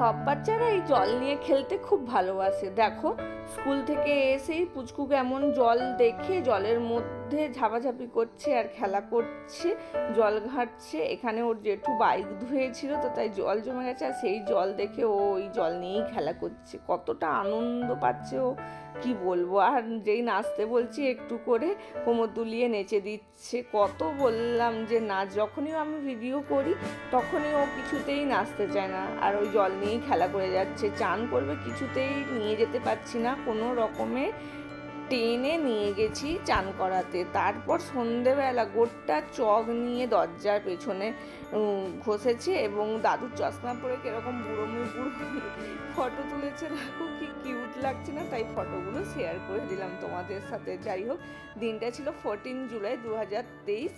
সব বাচ্চারা এই জল নিয়ে খেলতে খুব ভালোবাসে। দেখো স্কুল থেকে এসেই পুচকু কেমন জল দেখে জলের মধ্যে ঝাপাঝাপি করছে আর খেলা করছে, জল ঘাঁটছে। এখানে ওর জেঠু বাইক ধুয়েছিল তো তাই জল জমে গেছে, আর সেই জল দেখে ও ওই জল নিয়েই খেলা করছে। কতটা আনন্দ পাচ্ছে ও কি বলবো। আর যেই নাচতে বলছি একটু করে কোমর দুলিয়ে নেচে দিচ্ছে। কত বললাম যে নাচ, যখনই আমি ভিডিও করি তখনই ও কিছুতেই নাচতে চায় না, আর ওই জল নিয়েই খেলা করে যাচ্ছে। চান করবে কিছুতেই নিয়ে যেতে পারছি না, কোনো রকমে টেনে নিয়ে গেছি চান করাতে। তারপর সন্ধেবেলা গোটা চক নিয়ে দরজার পেছনে ঘষেছে এবং দাদুর চশমা পরে কিরকম বুড়ো ফটো তুলেছে। দেখো কি কিউট লাগছে না, তাই ফটোগুলো শেয়ার করে দিলাম তোমাদের সাথে। যাই হোক, দিনটা ছিল 14 জুলাই 2023।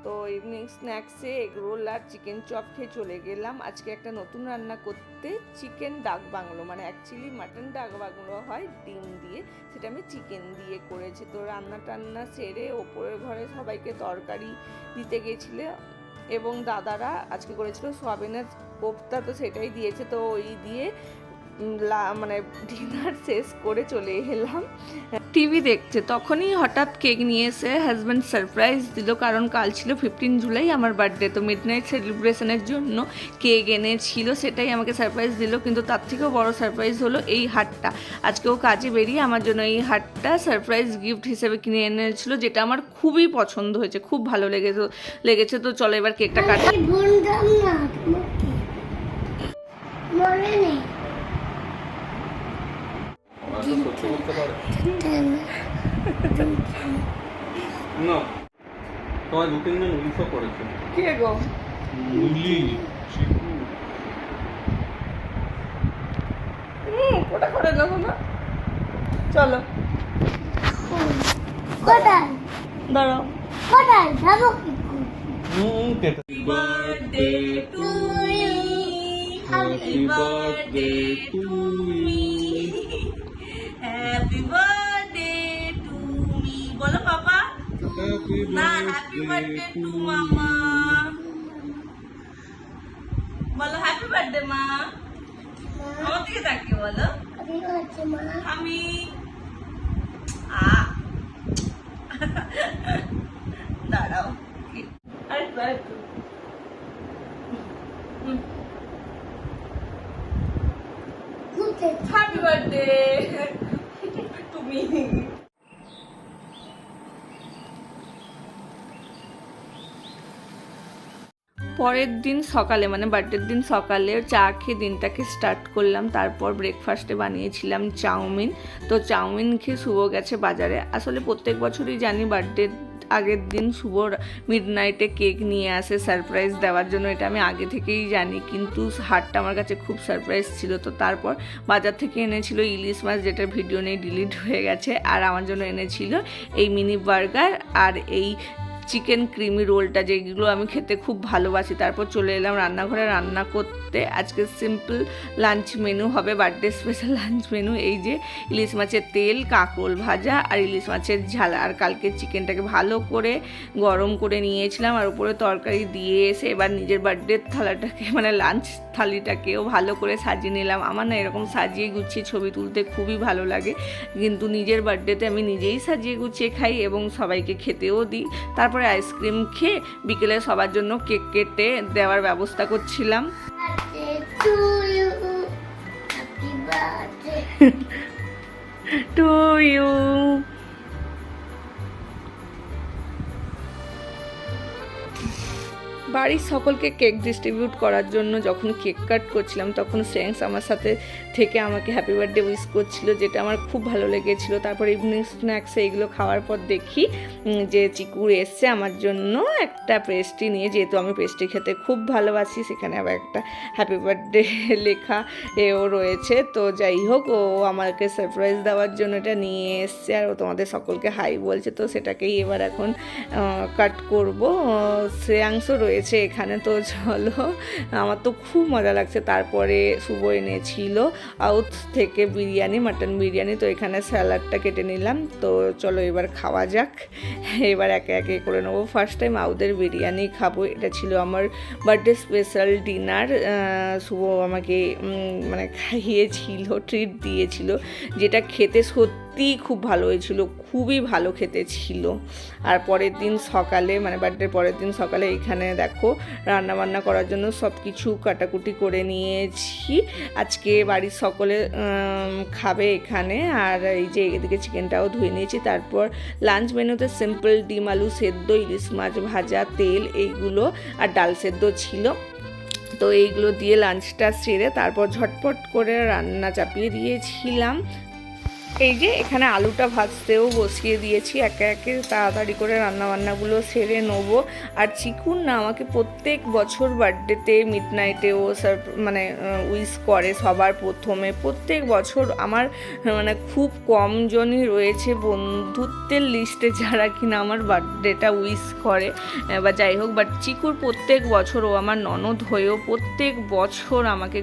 তো ইভিনিং স্ন্যাক্সে এগরোল আর চিকেন চপ খেয়ে চলে গেলাম আজকে একটা নতুন রান্না করতে, চিকেন ডাক বাংলো। মানে অ্যাকচুয়ালি মাটন ডাক বাংলো হয় ডিম দিয়ে, সেটা আমি চিকেন দিয়ে করেছি। তো রান্না টান্না সেরে ওপরের ঘরে সবাইকে তরকারি দিতে গেছিলে এবং দাদারা আজকে করেছিল সোয়াবিনের কোফতা, তো সেটাই দিয়েছে। তো ওই দিয়ে মানে ডিনার শেষ করে চলে এলাম টিভি দেখতে। তখনই হঠাৎ কেক নিয়ে এসে হাজব্যান্ড সারপ্রাইজ দিল, কারণ কাল ছিল 15 জুলাই আমার বার্থডে। তো মিডনাইট সেলিব্রেশনের জন্য কেক এনেছিল, সেটাই আমাকে সারপ্রাইজ দিল। কিন্তু তার থেকেও বড় সারপ্রাইজ হলো এই হারটা। আজকেও কাজে বেরিয়ে আমার জন্য এই হারটা সারপ্রাইজ গিফট হিসেবে কিনে এনেছিল, যেটা আমার খুবই পছন্দ হয়েছে, খুব ভালো লেগেছে। তো চলো এবার কেকটা কাটি। না তোমার দু তিন দিন উলিশও করেছে। কে গো? উলি চিকু। ওটা করে নেবো না, চলো দাঁড়াও। Happy birthday to you. Happy birthday to me. Happy birthday to me. বলো পাপা। না, হ্যাপি বার্থডে টু মামা। বলো হ্যাপি বার্থডে মা। আমার দিকে তাকিয়ে বলো আমি দাঁড়াও। হ্যাপি বার্থডে তুমি। পরের দিন সকালে মানে বার্থডের দিন সকালে চা খেয়ে দিনটাকে স্টার্ট করলাম। তারপর ব্রেকফাস্টে বানিয়েছিলাম চাউমিন। তো চাউমিন খেয়ে শুভ গেছে বাজারে। আসলে প্রত্যেক বছরই জানি বার্থডের আগের দিন শুভ মিডনাইটে কেক নিয়ে আসে সারপ্রাইজ দেওয়ার জন্য, এটা আমি আগে থেকেই জানি। কিন্তু হারটা আমার কাছে খুব সারপ্রাইজ ছিল। তো তারপর বাজার থেকে এনেছিল ইলিশ মাছ, যেটার ভিডিও নেই, ডিলিট হয়ে গেছে। আর আমার জন্য এনেছিল এই মিনি বার্গার আর এই চিকেন ক্রিমি রোলটা, যেগুলো আমি খেতে খুব ভালোবাসি। তারপর চলে এলাম রান্নাঘরে রান্না করতে। আজকে সিম্পল লাঞ্চ মেনু হবে, বার্থডে স্পেশাল লাঞ্চ মেনু। এই যে ইলিশ মাছের তেল, কাঁকরোল ভাজা আর ইলিশ মাছের ঝাল। আর কালকে চিকেনটাকে ভালো করে গরম করে নিয়েছিলাম, আর উপরে তরকারি দিয়ে এসে এবার নিজের বার্থডের থালাটাকে মানে লাঞ্চ থালিটাকেও ভালো করে সাজিয়ে নিলাম। আমার না এরকম সাজিয়ে গুছিয়ে ছবি তুলতে খুবই ভালো লাগে, কিন্তু নিজের বার্থডেতে আমি নিজেই সাজিয়ে গুছিয়ে খাই এবং সবাইকে খেতেও দিই। তারপরে আইসক্রিম খেয়ে বিকেলে সবার জন্য কেক কেটে দেওয়ার ব্যবস্থা করছিলাম। To you. বাড়ির সকলকে কেক ডিস্ট্রিবিউট করার জন্য যখন কেক কাট করছিলাম, তখন শ্রেয়াংস আমার সাথে থেকে আমাকে হ্যাপি বার্থডে উইশ করছিল, যেটা আমার খুব ভালো লেগেছিলো। তারপর ইভিনিং স্ন্যাক্সে এগুলো খাওয়ার পর দেখি যে চিকুর এসছে আমার জন্য একটা পেস্ট্রি নিয়ে, যেহেতু আমি পেস্ট্রি খেতে খুব ভালোবাসি। সেখানে আবার একটা হ্যাপি বার্থডে লেখা এও রয়েছে। তো যাই হোক, ও আমাকে সারপ্রাইজ দেওয়ার জন্য এটা নিয়ে এসছে, আর ও তোমাদের সকলকে হাই বলছে। তো সেটাকেই এবার এখন কাট করব। শ্রেয়াংসও রয়েছে হয়েছে এখানে। তো চলো, আমার তো খুব মজা লাগছে। তারপরে শুভ এনেছিল আউট থেকে বিরিয়ানি, মাটন বিরিয়ানি। তো এখানে স্যালাডটা কেটে নিলাম। তো চলো এবার খাওয়া যাক। এবার একে একে করে নেবো। ফার্স্ট টাইম আউদের বিরিয়ানি খাবো। এটা ছিল আমার বার্থডে স্পেশাল ডিনার। শুভ আমাকে মানে খাইয়েছিল, ট্রিট দিয়েছিল, যেটা খেতে সত্যিই খুব ভালো হয়েছিল, খুবই ভালো খেতে ছিল। আর পরের দিন সকালে, মানে বার্থডের পরের দিন সকালে এখানে দেখো রান্নাবান্না করার জন্য সব কিছু কাটাকুটি করে নিয়েছি। আজকে বাড়ির সকলে খাবে এখানে। আর এই যে এদিকে চিকেনটাও ধুয়ে নিয়েছি। তারপর লাঞ্চ মেনুতে সিম্পল ডিম আলু সেদ্ধ, ইলিশ মাছ ভাজা, তেল, এইগুলো আর ডাল সেদ্ধ ছিল। তো এইগুলো দিয়ে লাঞ্চটা সেরে তারপর ঝটপট করে রান্না চাপিয়ে দিয়েছিলাম। এই যে এখানে আলুটা ভাজতেও বসিয়ে দিয়েছি। একে একে তাড়াতাড়ি করে রান্নাবান্নাগুলো সেরে নেবো। আর চিকুন না আমাকে প্রত্যেক বছর বার্থডেতে মিডনাইটে ও মানে উইশ করে সবার প্রথমে। প্রত্যেক বছর আমার মানে খুব কম জনই রয়েছে বন্ধুত্বের লিস্টে যারা কিনা আমার বার্থডেটা উইশ করে বা যাই হোক। বাট চিকুর প্রত্যেক বছর, ও আমার ননদ হয়েও প্রত্যেক বছর আমাকে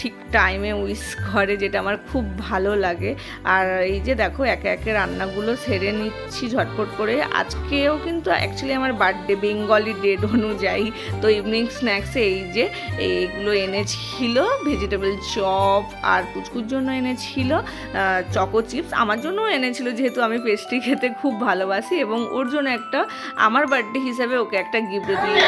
ঠিক টাইমে উইশ করে, যেটা আমার খুব ভালো লাগে। আর এই যে দেখো একে একে রান্নাগুলো সেরে নিচ্ছি ঝটপট করে। আজকেও কিন্তু অ্যাকচুয়ালি আমার বার্থডে বেঙ্গলি ডেট অনুযায়ী। তো ইভিনিং স্ন্যাক্সে এই যে এইগুলো এনেছিল, ভেজিটেবল চপ, আর পুচকুর জন্য এনেছিল চকো চিপস। আমার জন্যও এনেছিল, যেহেতু আমি পেস্ট্রি খেতে খুব ভালোবাসি, এবং ওর জন্য একটা আমার বার্থডে হিসাবে ওকে একটা গিফট দিয়ে।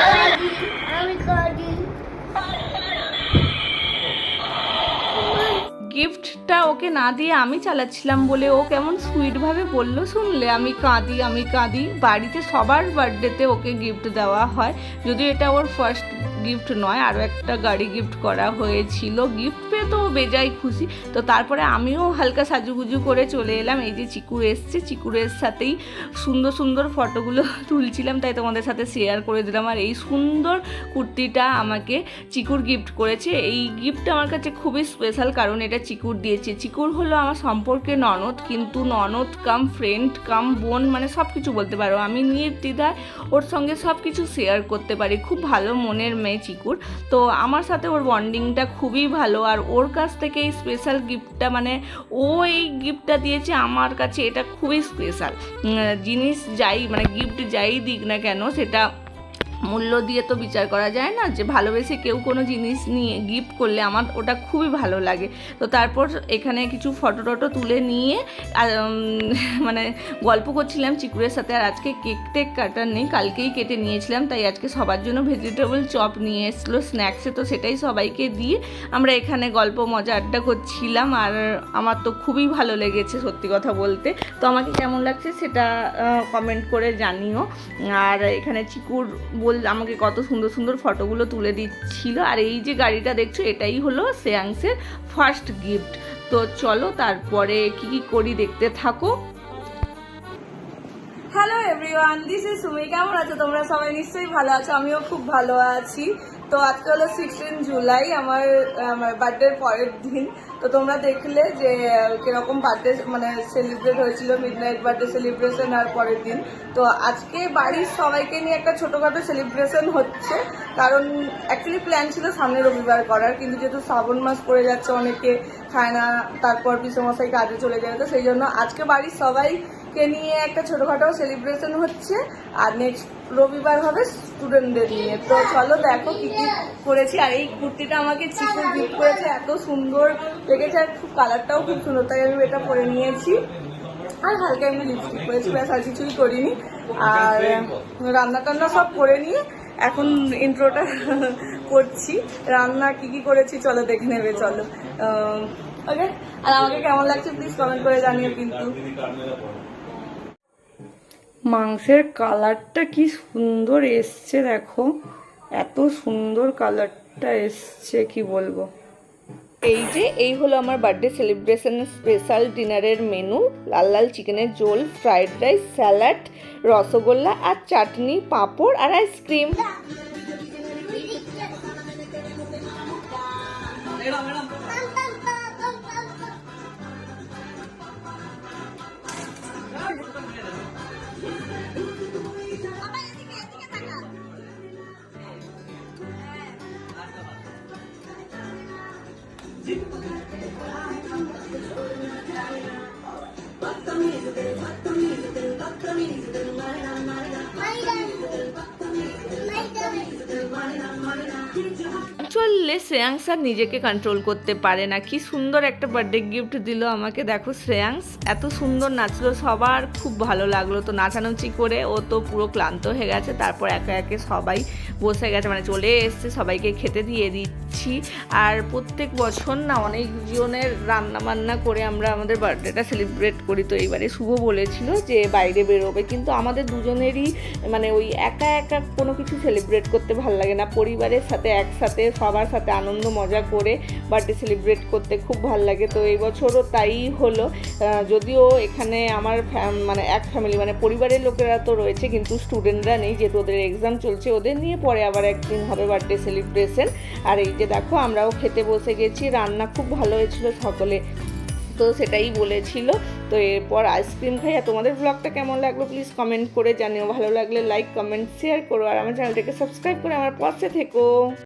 গিফটটা ওকে না দিয়ে আমি চালাচ্ছিলাম বলে ও কেমন সুইটভাবে বললো শুনলে, আমি কাঁদি। বাড়িতে সবার বার্থডেতে ওকে গিফট দেওয়া হয়, যদিও এটা ওর ফার্স্ট গিফট নয়, আরও একটা গাড়ি গিফট করা হয়েছিল। গিফট পেয়ে তো বেজায় খুশি। তো তারপরে আমিও হালকা সাজুগুজু করে চলে এলাম। এই যে চিকুর এসছে, চিকুরের সাথেই সুন্দর সুন্দর ফটোগুলো তুলছিলাম, তাই তোমাদের সাথে শেয়ার করে দিলাম। আর এই সুন্দর কুর্তিটা আমাকে চিকুর গিফট করেছে। এই গিফটটা আমার কাছে খুবই স্পেশাল, কারণ এটা চিকুর দিয়েছে। চিকুর হলো আমার সম্পর্কে ননদ, কিন্তু ননদ কাম ফ্রেন্ড কাম বোন, মানে সব কিছু বলতে পারো। আমি নির্দ্বিধায় ওর সঙ্গে সব কিছু শেয়ার করতে পারি। খুব ভালো মনের মেয়ে চিকুর। তো আমার সাথে ওর বন্ডিংটা খুবই ভালো। আর ওর কাছ থেকে এই স্পেশাল গিফটটা, মানে ও এই গিফটটা দিয়েছে আমার কাছে, এটা খুবই স্পেশাল জিনিস। যাই মানে গিফট যাই দিক না কেন, সেটা মূল্য দিয়ে তো বিচার করা যায় না। যে ভালোবেসে কেউ কোনো জিনিস নিয়ে গিফট করলে আমার ওটা খুবই ভালো লাগে। তো তারপর এখানে কিছু ফটো টটো তুলে নিয়ে মানে গল্প করছিলাম চিকুরের সাথে। আর আজকে কেক টেক কাটার নেই, কালকেই কেটে নিয়েছিলাম, তাই আজকে সবার জন্য ভেজিটেবল চপ নিয়ে এসেছিলো স্ন্যাক্সে। তো সেটাই সবাইকে দিয়ে আমরা এখানে গল্প মজা আড্ডা করছিলাম। আর আমার তো খুবই ভালো লেগেছে সত্যি কথা বলতে। তো আমাকে কেমন লাগছে সেটা কমেন্ট করে জানিও। আর এখানে চিকুর আমাকে কত সুন্দর সুন্দর ফটোগুলো তুলে দিচ্ছিল। আর এই যে গাড়িটা দেখছো, এটাই হলো শ্রেয়াংসের ফার্স্ট গিফট। তো চলো তারপরে কি করি দেখতে থাকো। Hello everyone, this is Sumi. কেমন আছো তোমরা সবাই? নিশ্চয়ই ভালো আছো, আমিও খুব ভালো আছি। তো আজকে হলো 16 জুলাই, আমার বার্থডের পরের দিন। তো তোমরা দেখলে যে কিরকম বার্থডে মানে সেলিব্রেট হয়েছিল, মিডনাইট বার্থডে সেলিব্রেশন। আর পরের দিন তো আজকে বাড়ির সবাইকে নিয়ে একটা ছোটোখাটো সেলিব্রেশন হচ্ছে, কারণ অ্যাকচুয়ালি প্ল্যান ছিল সামনে রবিবার করার, কিন্তু যেহেতু শ্রাবণ মাস পড়ে যাচ্ছে, অনেকে খায় না, তারপর পিসমশাই কাজে চলে যায়। তো সেই জন্য আজকে বাড়ির সবাইকে নিয়ে একটা ছোটোখাটো সেলিব্রেশন হচ্ছে। আর নেক্সট রবিবার হবে স্টুডেন্টদের নিয়ে। তো চলো দেখো কি কি করেছি। আর এই কুর্তিটা আমাকে চিকুর গিফট করেছে, এত সুন্দর লেগেছে, আর খুব কালারটাও খুব সুন্দর, তাই আমি এটা পরে নিয়েছি। আর হালকা এমনি লিপস্টিক করেছি, ব্যাস আর কিছুই করিনি। আর রান্না টান্না সব করে নিয়ে এখন ইন্ট্রোটা করছি। রান্না কি কি করেছি চলো দেখে নেবে, চলো। ওকে, আর আমাকে কেমন লাগছে প্লিজ কমেন্ট করে জানিও কিন্তু। মাংসের কালারটা কি সুন্দর এসছে দেখো, এত সুন্দর কালারটা এসছে কি বলবো। এই হলো আমার বার্থডে সেলিব্রেশনের স্পেশাল ডিনারের মেনু। লাল লাল চিকেনের ঝোল, ফ্রাইড রাইস, স্যালাড, রসগোল্লা আর চাটনি, পাঁপড় আর আইসক্রিম। শ্রেয়াংস আর নিজেকে কন্ট্রোল করতে পারে না। কি সুন্দর একটা বার্থডে গিফট দিল আমাকে, দেখো শ্রেয়াংস এত সুন্দর নাচলো, সবার খুব ভালো লাগলো। তো নাচানাচি করে ও তো পুরো ক্লান্ত হয়ে গেছে, তারপর একে একে সবাই বসে গেছে, মানে চলে এসছে, সবাইকে খেতে দিয়ে দিচ্ছি। আর প্রত্যেক বছর না অনেকজনের রান্না বান্না করে আমরা আমাদের বার্থডেটা সেলিব্রেট করি। তো এইবারে শুভ বলেছিল যে বাইরে বেরোবে, কিন্তু আমাদের দুজনেরই মানে ওই একা একা কোনো কিছু সেলিব্রেট করতে ভালো লাগে না, পরিবারের সাথে একসাথে সবার সাথে আনন্দ মজা করে বার্থডে সেলিব্রেট করতে খুব ভালো লাগে। তো এই বছরও তাই হলো। যদিও এখানে আমার মানে এক ফ্যামিলি মানে পরিবারের লোকেরা তো রয়েছে, কিন্তু স্টুডেন্টরা নেই, যেহেতু ওদের এক্সাম চলছে, ওদের নিয়ে পরে আবার একদিন হবে বার্থডে সেলিব্রেশন। আর এই যে দেখো আমরাও খেতে বসে গেছি, রান্না খুব ভালো হয়েছিল সকলে, তো সেটাই বলেছিল। তো এরপর আইসক্রিম খাই। আর তোমাদের ব্লগটা কেমন লাগলো প্লিজ কমেন্ট করে জানিও, ভালো লাগলে লাইক কমেন্ট শেয়ার করো, আর আমার চ্যানেলটাকে সাবস্ক্রাইব করে আমার পাশে থেকো।